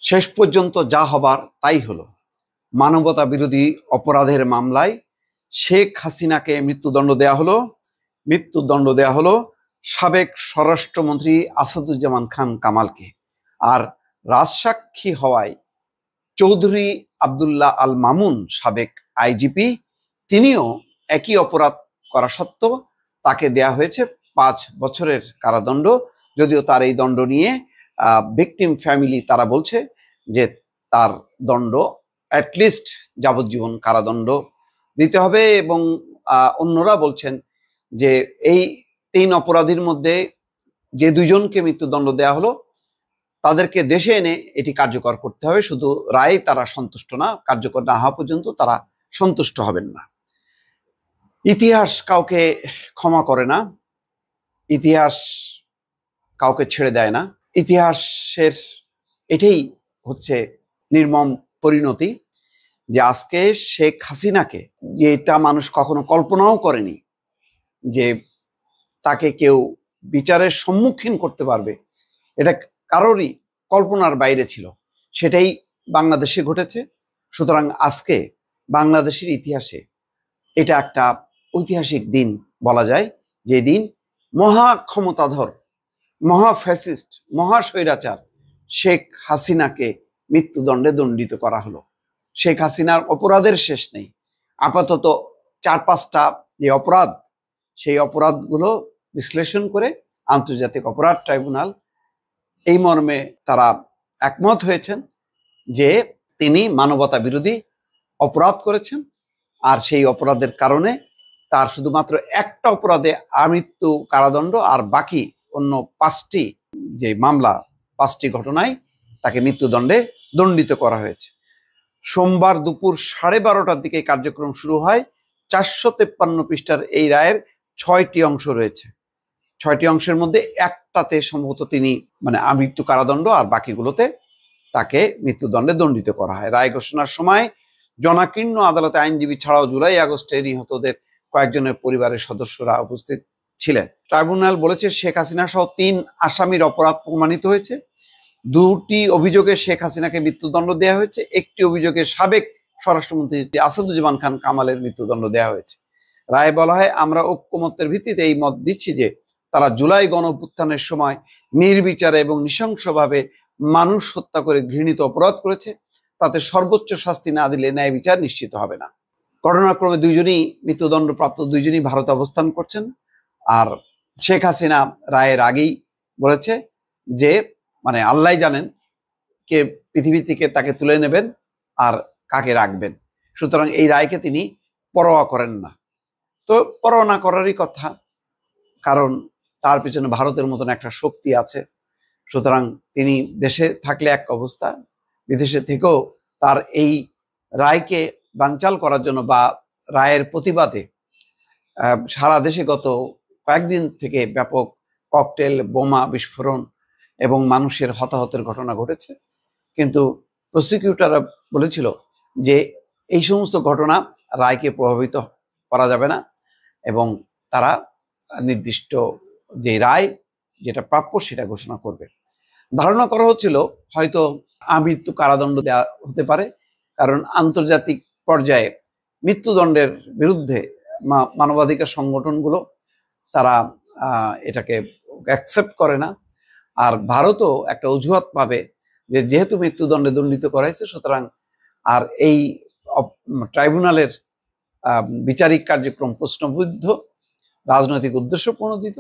শেষ পর্যন্ত যা হবার তাই হলো। মানবতা বিরোধী অপরাধের মামলায় শেখ হাসিনাকে মৃত্যুদণ্ড দেয়া হলো সাবেক স্বরাষ্ট্রমন্ত্রী আসাদুজ্জামান খান কামালকে। আর রাজসাক্ষী হওয়ায় চৌধুরী আবদুল্লাহ আল মামুন, সাবেক আইজিপি, তিনিও একই অপরাধ করা সত্ত্বেও তাকে দেয়া হয়েছে 5 বছরের কারাদণ্ড। যদিও তার এই দণ্ড নিয়ে ভিকটিম ফ্যামিলি তারা বলছে যে তার দণ্ড অ্যাটলিস্ট যাবজ্জীবন কারাদণ্ড দিতে হবে, এবং অন্যরা বলছেন যে এই 3 অপরাধীর মধ্যে যে 2 জনকে মৃত্যুদণ্ড দেয়া হলো তাদেরকে দেশে এনে এটি কার্যকর করতে হবে। শুধু রায় তারা সন্তুষ্ট না, কার্যকর না হওয়া পর্যন্ত তারা সন্তুষ্ট হবেন না। ইতিহাস কাউকে ক্ষমা করে না, ইতিহাস কাউকে ছেড়ে দেয় না। ইতিহাসের এটাই হচ্ছে নির্মম পরিণতি যে আজকে শেখ হাসিনাকে, যেটা মানুষ কখনো কল্পনাও করেনি যে তাকে কেউ বিচারের সম্মুখীন করতে পারবে, এটা কারোরই কল্পনার বাইরে ছিল, সেটাই বাংলাদেশে ঘটেছে। সুতরাং আজকে বাংলাদেশের ইতিহাসে এটা একটা ঐতিহাসিক দিন বলা যায়, যে দিন মহা ক্ষমতাধর, মহা ফ্যাসিস্ট, মহা স্বৈরাচার শেখ হাসিনাকে মৃত্যুদণ্ডে দণ্ডিত করা হলো। শেখ হাসিনার অপরাধের শেষ নেই। আপাতত 4-5টা যে অপরাধ, সেই অপরাধগুলো বিশ্লেষণ করে আন্তর্জাতিক অপরাধ ট্রাইব্যুনাল এই মর্মে তারা একমত হয়েছেন যে তিনি মানবতা বিরোধী অপরাধ করেছেন, আর সেই অপরাধের কারণে তার শুধুমাত্র একটা অপরাধে আমৃত্যু কারাদণ্ড, আর বাকি অন্য 5টি যে মামলা, 5টি ঘটনায় তাকে মৃত্যুদণ্ডে দণ্ডিত করা হয়েছে। সোমবার দুপুর 12:30টার দিকে কার্যক্রম শুরু হয়। 453 পৃষ্ঠার এই রায়ের 6টি অংশ রয়েছে। 6টি অংশের মধ্যে একটাতে সম্ভবত তিনি আমৃত্যু কারাদণ্ড, আর বাকিগুলোতে তাকে মৃত্যুদণ্ডে দণ্ডিত করা হয়। রায় ঘোষণার সময় জনাকীর্ণ আদালতে আইনজীবী ছাড়াও জুলাই আগস্টে নিহতদের কয়েকজনের পরিবারের সদস্যরা উপস্থিত ছিলেন। ট্রাইব্যুনাল বলেছে শেখ হাসিনা সহ 3 আসামির অপরাধ প্রমাণিত হয়েছে। 2টি অভিযোগে শেখ হাসিনাকে মৃত্যুদণ্ড দেওয়া হয়েছে। 1টি অভিযোগে সাবেক স্বরাষ্ট্রমন্ত্রী আসাদুজ্জামান খান কামালের মৃত্যুদণ্ড দেওয়া হয়েছে। রায়ে বলা হয়, আমরা ঐক্যমত্যের ভিত্তিতে এই মত দিচ্ছি যে তারা জুলাই গণঅভ্যুত্থানের সময় নির্বিচারে এবং নৃশংসভাবে মানুষ হত্যা করে ঘৃণিত অপরাধ করেছে। তাতে সর্বোচ্চ শাস্তি না দিলে ন্যায় বিচার নিশ্চিত হবে না। ঘটনাক্রমে 2 জনই মৃত্যুদণ্ডপ্রাপ্ত, 2 জনই ভারতে অবস্থান করছেন। আর শেখ হাসিনা রায়ের আগেই বলেছে যে আল্লাহ জানেন কে পৃথিবী থেকে তাকে তুলে নেবেন আর কাকে রাখবেন। সুতরাং এই রায়কে তিনি পরোয়া করেন না। তো পরোয়া না করারই কথা, কারণ তার পিছনে ভারতের মতন একটা শক্তি আছে। সুতরাং তিনি দেশে থাকলে এক অবস্থা, বিদেশে থেকেও তার এই রায়কে বানচাল করার জন্য বা রায়ের প্রতিবাদে সারা দেশে গত কয়েকদিন থেকে ব্যাপক ককটেল, বোমা বিস্ফোরণ এবং মানুষের হতাহতের ঘটনা ঘটেছে। কিন্তু প্রসিকিউটররা বলেছিল যে এই সমস্ত ঘটনা রায়কে প্রভাবিত করা যাবে না, এবং তারা নির্দিষ্ট যে রায় যেটা প্রাপ্য সেটা ঘোষণা করবে। ধারণা করা হচ্ছিল হয়তো আমৃত্যু কারাদণ্ড দেওয়া হতে পারে, কারণ আন্তর্জাতিক পর্যায়ে মৃত্যুদণ্ডের বিরুদ্ধে মানবাধিকার সংগঠনগুলো তারা এটাকে অ্যাকসেপ্ট করে না। আর ভারতও একটা অজুহাত পাবে যে যেহেতু মৃত্যুদণ্ডে দণ্ডিত করা হয়েছে, সুতরাং আর এই ট্রাইব্যুনালের বিচারিক কার্যক্রম প্রশ্নবিদ্ধ, রাজনৈতিক উদ্দেশ্য প্রণোদিত,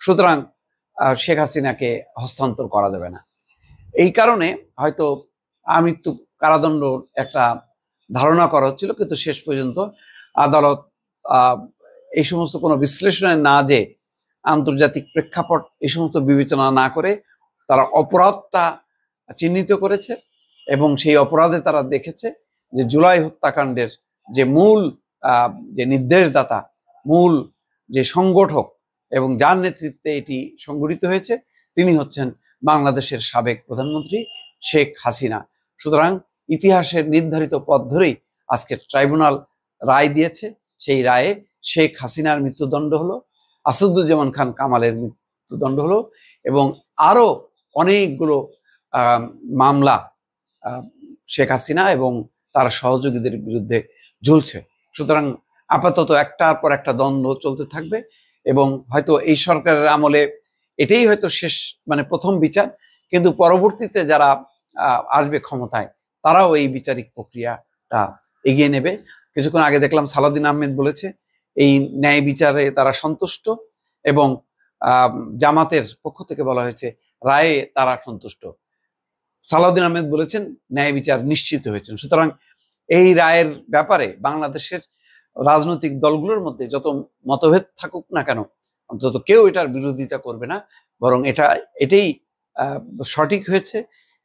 সুতরাং শেখ হাসিনাকে হস্তান্তর করা যাবে না। এই কারণে হয়তো আমৃত্যু কারাদণ্ড একটা ধারণা করা হচ্ছিল, কিন্তু শেষ পর্যন্ত আদালত এই সমস্ত কোনো বিশ্লেষণে না যে আন্তর্জাতিক প্রেক্ষাপট এই সমস্ত বিবেচনা না করে তারা অপরাধটা চিহ্নিত করেছে, এবং সেই অপরাধে তারা দেখেছে যে জুলাই হত্যাকাণ্ডের যে মূল যে নির্দেশদাতা, মূল যে সংগঠক এবং যার নেতৃত্বে এটি সংগঠিত হয়েছে, তিনি হচ্ছেন বাংলাদেশের সাবেক প্রধানমন্ত্রী শেখ হাসিনা। সুতরাং ইতিহাসের নির্ধারিত পথ ধরেই আজকে ট্রাইব্যুনাল রায় দিয়েছে। সেই রায়ে শেখ হাসিনার মৃত্যুদণ্ড হলো, আসাদুজ্জামান খান কামালের মৃত্যুদণ্ড হলো, এবং আরো অনেকগুলো মামলা শেখ হাসিনা এবং তার সহযোগীদের বিরুদ্ধে ঝুলছে। সুতরাং আপাতত একটার পর একটা দ্বন্দ্ব চলতে থাকবে এবং হয়তো এই সরকারের আমলে এটাই হয়তো শেষ, মানে প্রথম বিচার, কিন্তু পরবর্তীতে যারা আসবে ক্ষমতায় তারাও এই বিচারিক প্রক্রিয়াটা এগিয়ে নেবে। কিছুক্ষণ আগে দেখলাম সালাউদ্দিন আহমেদ বলেছে এই ন্যায় বিচারে তারা সন্তুষ্ট এবং জামাতের পক্ষ থেকে বলা হয়েছে রায়ে তারা সন্তুষ্ট। সালাউদ্দিন আহমেদ বলেছেন ন্যায় বিচার নিশ্চিত হয়েছেন। সুতরাং এই রায়ের ব্যাপারে বাংলাদেশের রাজনৈতিক দলগুলোর মধ্যে যত মতভেদ থাকুক না কেন, অন্তত কেউ এটার বিরোধিতা করবে না, বরং এটাই সঠিক হয়েছে,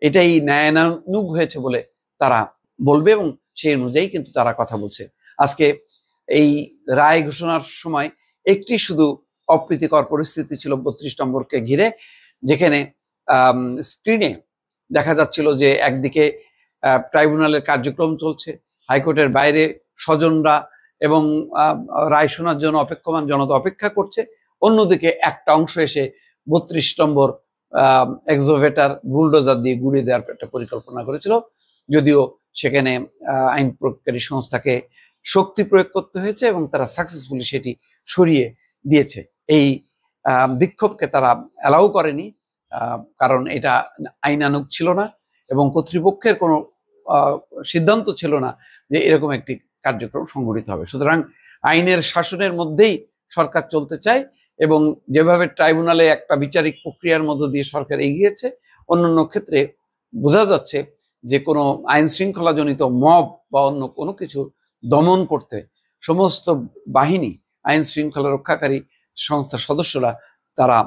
এটাই ন্যায়ানুগ হয়েছে বলে তারা বলবে এবং সেই অনুযায়ী কিন্তু তারা কথা বলছে। আজকে এই রায় ঘোষণার সময় একটি শুধু অপ্রীতিকর পরিস্থিতি ছিল 32 নম্বরকে ঘিরে, যেখানে স্ক্রিনে দেখা যাচ্ছিল যে একদিকে ট্রাইব্যুনালের কার্যক্রম চলছে, হাইকোর্টের বাইরে স্বজনরা এবং রায় শোনার জন্য অপেক্ষমান জনতা অপেক্ষা করছে, অন্যদিকে একটা অংশ এসে 32 নম্বর এক্সোভেটার বুলডোজার দিয়ে গুড়িয়ে দেওয়ার একটা পরিকল্পনা করেছিল। যদিও সেখানে আইন প্রয়োগকারী সংস্থাকে শক্তি প্রয়োগ করতে হয়েছে এবং তারা সাকসেসফুলি সেটি সরিয়ে দিয়েছে। এই বিক্ষোভকে তারা অ্যালাউ করেনি, কারণ এটা আইনানুগ ছিল না এবং কর্তৃপক্ষের কোনো সিদ্ধান্ত ছিল না যে এরকম একটি কার্যক্রম সংঘটিত হবে। সুতরাং আইনের শাসনের মধ্যেই সরকার চলতে চায় এবং যেভাবে ট্রাইব্যুনালে একটা বিচারিক প্রক্রিয়ার মধ্য দিয়ে সরকার এগিয়েছে, অন্যান্য ক্ষেত্রে বোঝা যাচ্ছে যে কোনো আইন শৃঙ্খলাজনিত মব বা অন্য কোনো কিছু দমন করতে সমস্ত বাহিনী, আইন শৃঙ্খলা রক্ষাকারী সংস্থার সদস্যরা তারা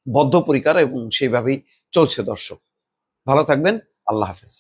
বদ্ধপরিকর এবং সেইভাবেই চলছে। দর্শক ভালো থাকবেন, আল্লাহ হাফেজ।